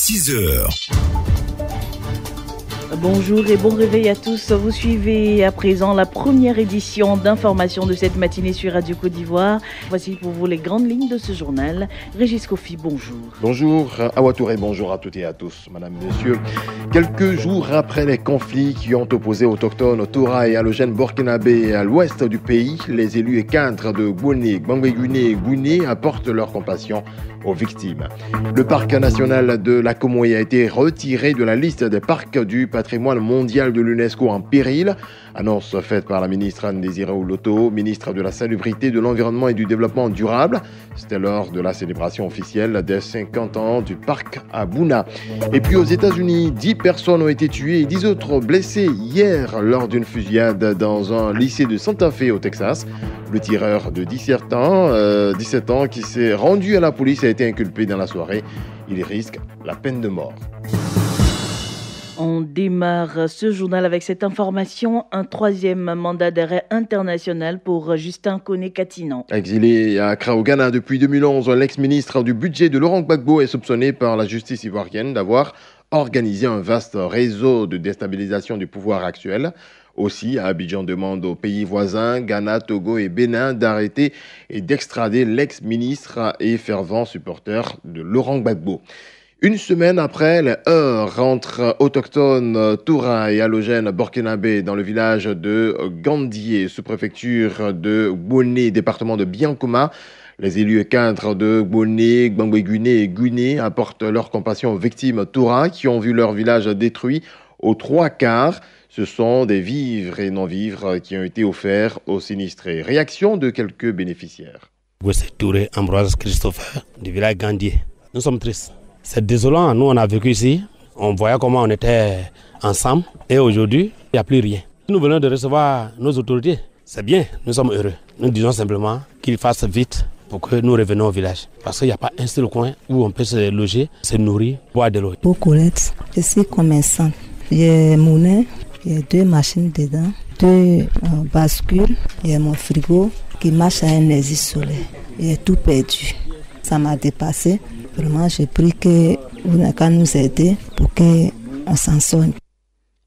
6 heures. Bonjour et bon réveil à tous. Vous suivez à présent la première édition d'information de cette matinée sur Radio Côte d'Ivoire. Voici pour vous les grandes lignes de ce journal. Régis Kofi, bonjour. Bonjour, Awa Touré, bonjour à toutes et à tous. Madame, Messieurs, quelques jours après les conflits qui ont opposé autochtones Toura et allogènes burkinabés à l'ouest du pays, les élus et cadres de Gboné, Gbangbeguné et Gouné apportent leur compassion aux victimes. Le parc national de la Comoé a été retiré de la liste des parcs du patrimoine mondial de l'UNESCO en péril. Annonce faite par la ministre Anne Désiré Oloto, ministre de la Salubrité, de l'Environnement et du Développement durable. C'était lors de la célébration officielle des 50 ans du parc à Bouna. Et puis aux États-Unis, 10 personnes ont été tuées et 10 autres blessées hier lors d'une fusillade dans un lycée de Santa Fe au Texas. Le tireur de 17 ans qui s'est rendu à la police a été inculpé dans la soirée. Il risque la peine de mort. On démarre ce journal avec cette information. Un troisième mandat d'arrêt international pour Justin Koné-Katinan. Exilé à Accra au Ghana depuis 2011, l'ex-ministre du budget de Laurent Gbagbo est soupçonné par la justice ivoirienne d'avoir organisé un vaste réseau de déstabilisation du pouvoir actuel. Aussi, Abidjan demande aux pays voisins, Ghana, Togo et Bénin, d'arrêter et d'extrader l'ex-ministre et fervent supporter de Laurent Gbagbo. Une semaine après les heurts entre autochtones Toura et allogènes burkinabés dans le village de Gandié, sous-préfecture de Gboné, département de Biankuma, les élus et cadres de Gboné, Gbangbeguné et Gouné apportent leur compassion aux victimes Toura qui ont vu leur village détruit aux 3/4. Ce sont des vivres et non-vivres qui ont été offerts aux sinistrés. Réaction de quelques bénéficiaires. C'est Touré Ambroise Christopher du village Gandié. Nous sommes tristes. C'est désolant. Nous, on a vécu ici. On voyait comment on était ensemble. Et aujourd'hui, il n'y a plus rien. Nous venons de recevoir nos autorités. C'est bien. Nous sommes heureux. Nous disons simplement qu'ils fassent vite pour que nous revenions au village. Parce qu'il n'y a pas un seul coin où on peut se loger, se nourrir, boire de l'eau. Pour Colette, je suis commerçant. J'ai mon nez, il y a 2 machines dedans, 2 bascules, il y a mon frigo qui marche à énergie solaire. Il est tout perdu. Ça m'a dépassé. Vraiment, j'ai pris que vous n'avez qu'à nous aider pour qu'on s'en sorte.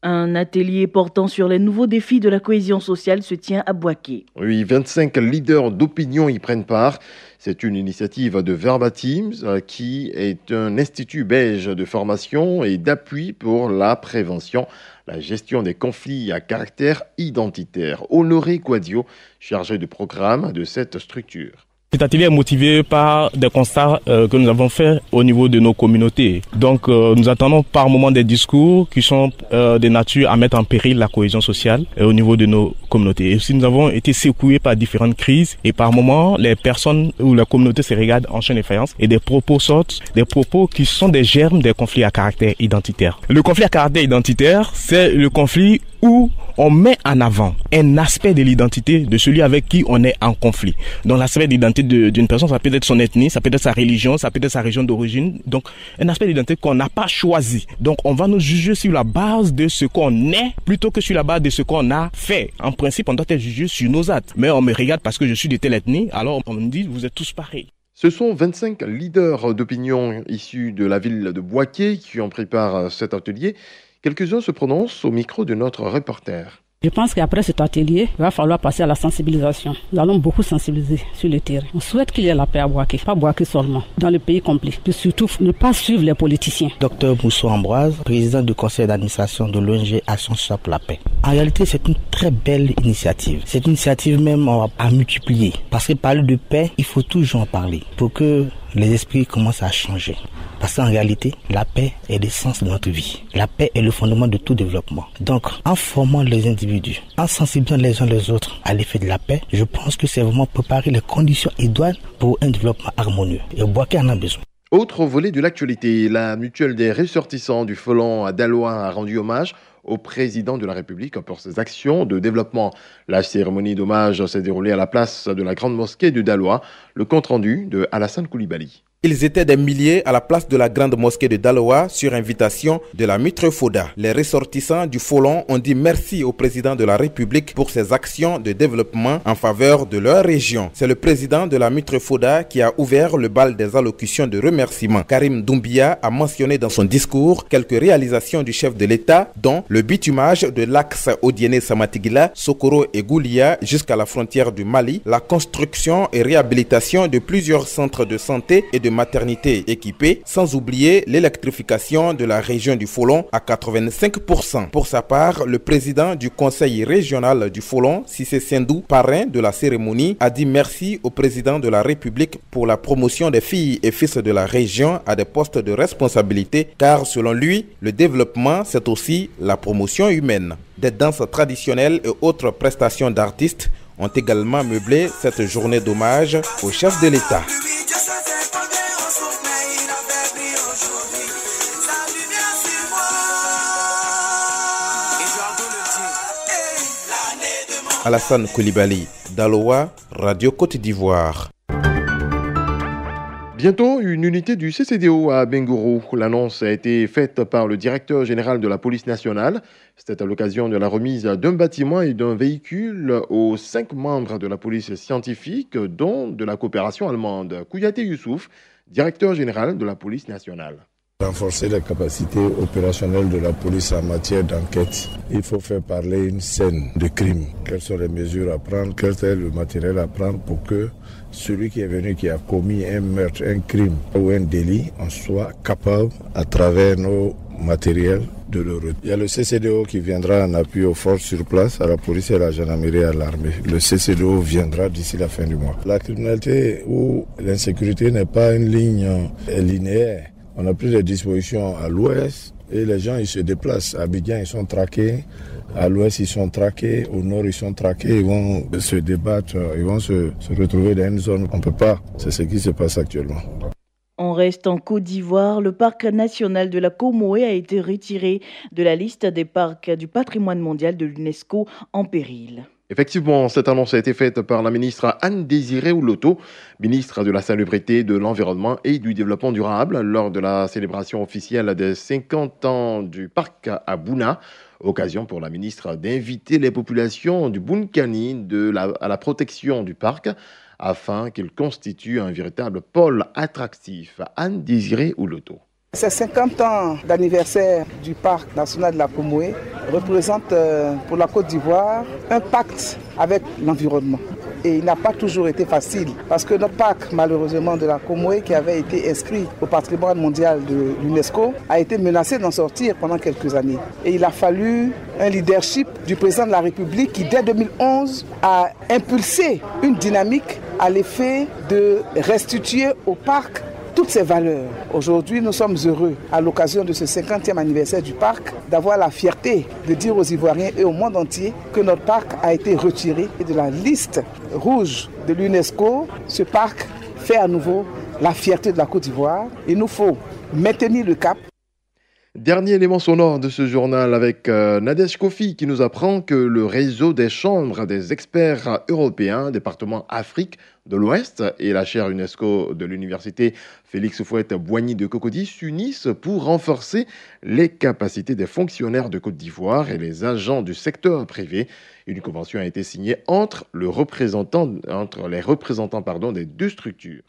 Un atelier portant sur les nouveaux défis de la cohésion sociale se tient à Boaké. Oui, 25 leaders d'opinion y prennent part. C'est une initiative de Verbatim qui est un institut belge de formation et d'appui pour la prévention, la gestion des conflits à caractère identitaire. Honoré Quadio, chargé de programme de cette structure. Cet atelier est motivé par des constats que nous avons faits au niveau de nos communautés. Donc nous attendons par moment des discours qui sont de nature à mettre en péril la cohésion sociale au niveau de nos communautés. Et aussi nous avons été secoués par différentes crises et par moment les personnes ou la communauté se regardent en chaîne de faïence et des propos sortent, des propos qui sont des germes des conflits à caractère identitaire. Le conflit à caractère identitaire, c'est le conflit où on met en avant un aspect de l'identité de celui avec qui on est en conflit. Donc l'aspect d'identité d'une personne, ça peut être son ethnie, ça peut être sa religion, ça peut être sa région d'origine. Donc un aspect d'identité qu'on n'a pas choisi. Donc on va nous juger sur la base de ce qu'on est plutôt que sur la base de ce qu'on a fait. En principe, on doit être jugé sur nos actes. Mais on me regarde parce que je suis de telle ethnie, alors on me dit vous êtes tous pareils. Ce sont 25 leaders d'opinion issus de la ville de Boaké qui ont pris part à cet atelier. Quelques-uns se prononcent au micro de notre reporter. Je pense qu'après cet atelier, il va falloir passer à la sensibilisation. Nous allons beaucoup sensibiliser sur le terrain. On souhaite qu'il y ait la paix à Boaké, pas Boaké seulement, dans le pays complet. Et surtout, ne pas suivre les politiciens. Docteur Mousso Ambroise, président du conseil d'administration de l'ONG Action Sociale pour la paix. En réalité, c'est une très belle initiative. Cette initiative même, on va à multiplier. Parce que parler de paix, il faut toujours en parler pour que les esprits commencent à changer. Parce qu'en réalité, la paix est l'essence de notre vie. La paix est le fondement de tout développement. Donc, en formant les individus, en sensibilisant les uns les autres à l'effet de la paix, je pense que c'est vraiment préparer les conditions idoines pour un développement harmonieux. Et Boaké en a besoin. Autre volet de l'actualité, la mutuelle des ressortissants du Folon à Daloa a rendu hommage au président de la République pour ses actions de développement. La cérémonie d'hommage s'est déroulée à la place de la grande mosquée de Daloa. Le compte rendu de Alassane Koulibaly. Ils étaient des milliers à la place de la grande mosquée de Daloa sur invitation de la Mitre Foda. Les ressortissants du Folon ont dit merci au président de la République pour ses actions de développement en faveur de leur région. C'est le président de la Mitre Foda qui a ouvert le bal des allocutions de remerciement. Karim Doumbia a mentionné dans son discours quelques réalisations du chef de l'État, dont le bitumage de l'axe Odiéné-Samatigila, Sokoro et Goulia jusqu'à la frontière du Mali, la construction et réhabilitation de plusieurs centres de santé et de maternité équipées, sans oublier l'électrification de la région du Folon à 85%. Pour sa part, le président du conseil régional du Folon, Cissé Sendou, parrain de la cérémonie, a dit merci au président de la République pour la promotion des filles et fils de la région à des postes de responsabilité, car selon lui, le développement, c'est aussi la promotion humaine. Des danses traditionnelles et autres prestations d'artistes ont également meublé cette journée d'hommage au chef de l'État. Alassane Koulibaly, Daloa, Radio Côte d'Ivoire. Bientôt, une unité du CCDO à Bengourou. L'annonce a été faite par le directeur général de la police nationale. C'était à l'occasion de la remise d'un bâtiment et d'un véhicule aux 5 membres de la police scientifique, dont de la coopération allemande. Kouyaté Youssouf, directeur général de la police nationale. Renforcer les capacités opérationnelles de la police en matière d'enquête. Il faut faire parler une scène de crime. Quelles sont les mesures à prendre? Quel est le matériel à prendre pour que celui qui est venu, qui a commis un meurtre, un crime ou un délit, on soit capable, à travers nos matériels, de le retenir. Il y a le CCDO qui viendra en appui aux forces sur place, à la police et à la gendarmerie et à l'armée. Le CCDO viendra d'ici la fin du mois. La criminalité ou l'insécurité n'est pas une ligne linéaire. On a pris des dispositions à l'ouest et les gens ils se déplacent. À Abidjan ils sont traqués, à l'ouest ils sont traqués, au nord ils sont traqués, ils vont se débattre, ils vont se retrouver dans une zone. On ne peut pas, c'est ce qui se passe actuellement. On reste en Côte d'Ivoire. Le parc national de la Comoé a été retiré de la liste des parcs du patrimoine mondial de l'UNESCO en péril. Effectivement, cette annonce a été faite par la ministre Anne-Désirée Ouloto, ministre de la Salubrité, de l'Environnement et du Développement durable, lors de la célébration officielle des 50 ans du parc à Bouna. Occasion pour la ministre d'inviter les populations du Bounkani à la protection du parc afin qu'il constitue un véritable pôle attractif. Anne-Désirée Ouloto. Ces 50 ans d'anniversaire du parc national de la Comoé représentent pour la Côte d'Ivoire un pacte avec l'environnement. Et il n'a pas toujours été facile parce que notre parc, malheureusement, de la Comoé, qui avait été inscrit au patrimoine mondial de l'UNESCO, a été menacé d'en sortir pendant quelques années. Et il a fallu un leadership du président de la République qui, dès 2011, a impulsé une dynamique à l'effet de restituer au parc toutes ces valeurs. Aujourd'hui, nous sommes heureux, à l'occasion de ce 50e anniversaire du parc, d'avoir la fierté de dire aux Ivoiriens et au monde entier que notre parc a été retiré de la liste rouge de l'UNESCO. Ce parc fait à nouveau la fierté de la Côte d'Ivoire. Il nous faut maintenir le cap. Dernier élément sonore de ce journal avec Nadège Kofi qui nous apprend que le réseau des chambres des experts européens, département Afrique de l'Ouest et la chaire UNESCO de l'université Félix Houphouët-Boigny de Cocody s'unissent pour renforcer les capacités des fonctionnaires de Côte d'Ivoire et les agents du secteur privé. Une convention a été signée entre les représentants des deux structures.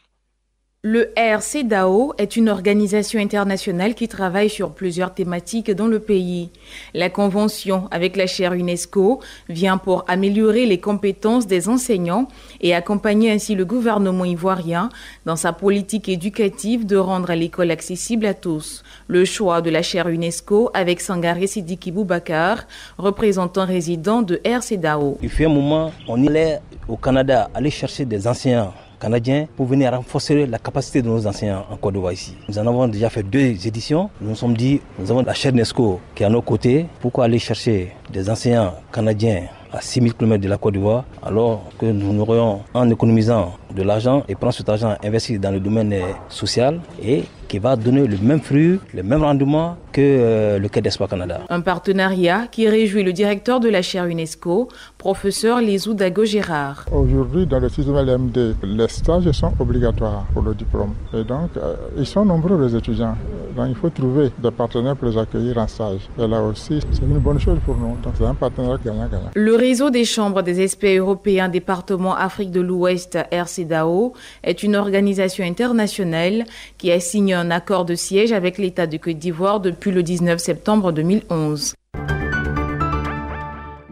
Le RCDAO est une organisation internationale qui travaille sur plusieurs thématiques dans le pays. La convention avec la chaire UNESCO vient pour améliorer les compétences des enseignants et accompagner ainsi le gouvernement ivoirien dans sa politique éducative de rendre l'école accessible à tous. Le choix de la chaire UNESCO avec Sangaré Sidiki Boubacar, représentant résident de RCDAO. Il fait un moment, on allait au Canada aller chercher des enseignants canadiens pour venir renforcer la capacité de nos enseignants en Côte d'Ivoire ici. Nous en avons déjà fait 2 éditions. Nous nous sommes dit, nous avons la chaire UNESCO qui est à nos côtés. Pourquoi aller chercher des enseignants canadiens à 6000 km de la Côte d'Ivoire alors que nous n'aurions, en économisant de l'argent et prend cet argent investi dans le domaine social et qui va donner le même fruit, le même rendement que le Quai d'Espoir Canada. Un partenariat qui réjouit le directeur de la chaire UNESCO, professeur Lizou Dago-Gérard. Aujourd'hui, dans le système LMD, les stages sont obligatoires pour le diplôme. Et donc, ils sont nombreux les étudiants. Donc, il faut trouver des partenaires pour les accueillir en stage. Et là aussi, c'est une bonne chose pour nous. Donc, c'est un partenariat gagnant-gagnant. Le réseau des chambres des experts européens département Afrique de l'Ouest, RCDAO, est une organisation internationale qui a signé un accord de siège avec l'État de Côte d'Ivoire depuis le 19 septembre 2011.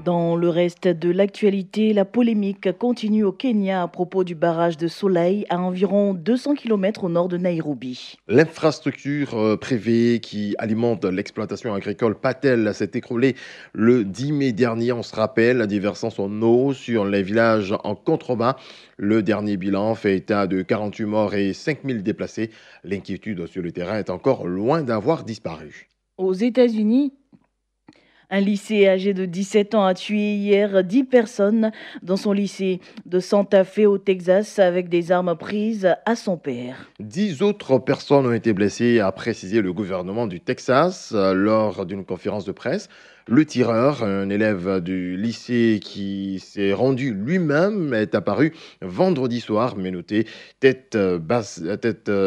Dans le reste de l'actualité, la polémique continue au Kenya à propos du barrage de Soleil à environ 200 km au nord de Nairobi. L'infrastructure privée qui alimente l'exploitation agricole Patel s'est écroulée le 10 mai dernier, on se rappelle, déversant son eau sur les villages en contrebas. Le dernier bilan fait état de 48 morts et 5000 déplacés. L'inquiétude sur le terrain est encore loin d'avoir disparu. Aux États-Unis, un lycée âgé de 17 ans a tué hier 10 personnes dans son lycée de Santa Fe au Texas avec des armes prises à son père. 10 autres personnes ont été blessées, a précisé le gouvernement du Texas lors d'une conférence de presse. Le tireur, un élève du lycée qui s'est rendu lui-même, est apparu vendredi soir, menotté, tête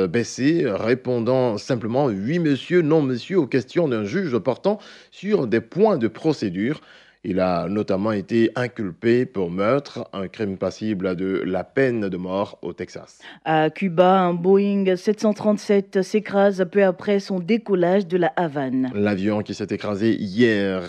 baissée, répondant simplement « oui monsieur, non monsieur » aux questions d'un juge portant sur des points de procédure. Il a notamment été inculpé pour meurtre, un crime passible de la peine de mort au Texas. À Cuba, un Boeing 737 s'écrase peu après son décollage de la Havane. L'avion qui s'est écrasé hier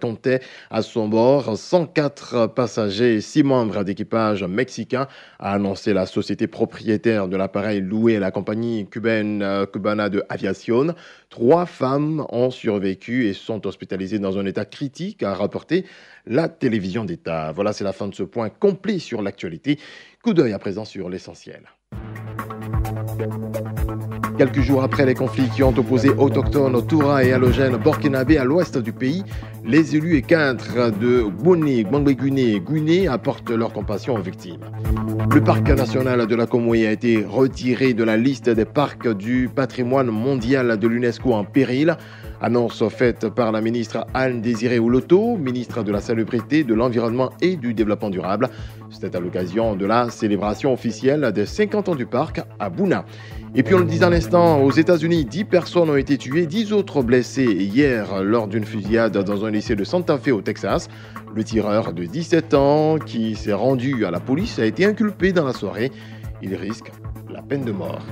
comptait à son bord 104 passagers et 6 membres d'équipage mexicains, a annoncé la société propriétaire de l'appareil loué à la compagnie Cubana de Aviación. 3 femmes ont survécu et sont hospitalisées dans un état critique, a rapporté la télévision d'État. Voilà, c'est la fin de ce point complet sur l'actualité. Coup d'œil à présent sur l'essentiel. Quelques jours après les conflits qui ont opposé autochtones, Toura et halogènes burkinabés à l'ouest du pays, les élus et cadres de Boné, Gbangbé-Guinée et Guinée apportent leur compassion aux victimes. Le parc national de la Comoé a été retiré de la liste des parcs du patrimoine mondial de l'UNESCO en péril. Annonce faite par la ministre Anne-Désirée Oloto, ministre de la Salubrité, de l'Environnement et du Développement durable. C'était à l'occasion de la célébration officielle des 50 ans du parc à Bouna. Et puis on le disait à l'instant, aux États-Unis, 10 personnes ont été tuées, 10 autres blessées hier lors d'une fusillade dans un lycée de Santa Fe au Texas. Le tireur de 17 ans qui s'est rendu à la police a été inculpé dans la soirée. Il risque la peine de mort.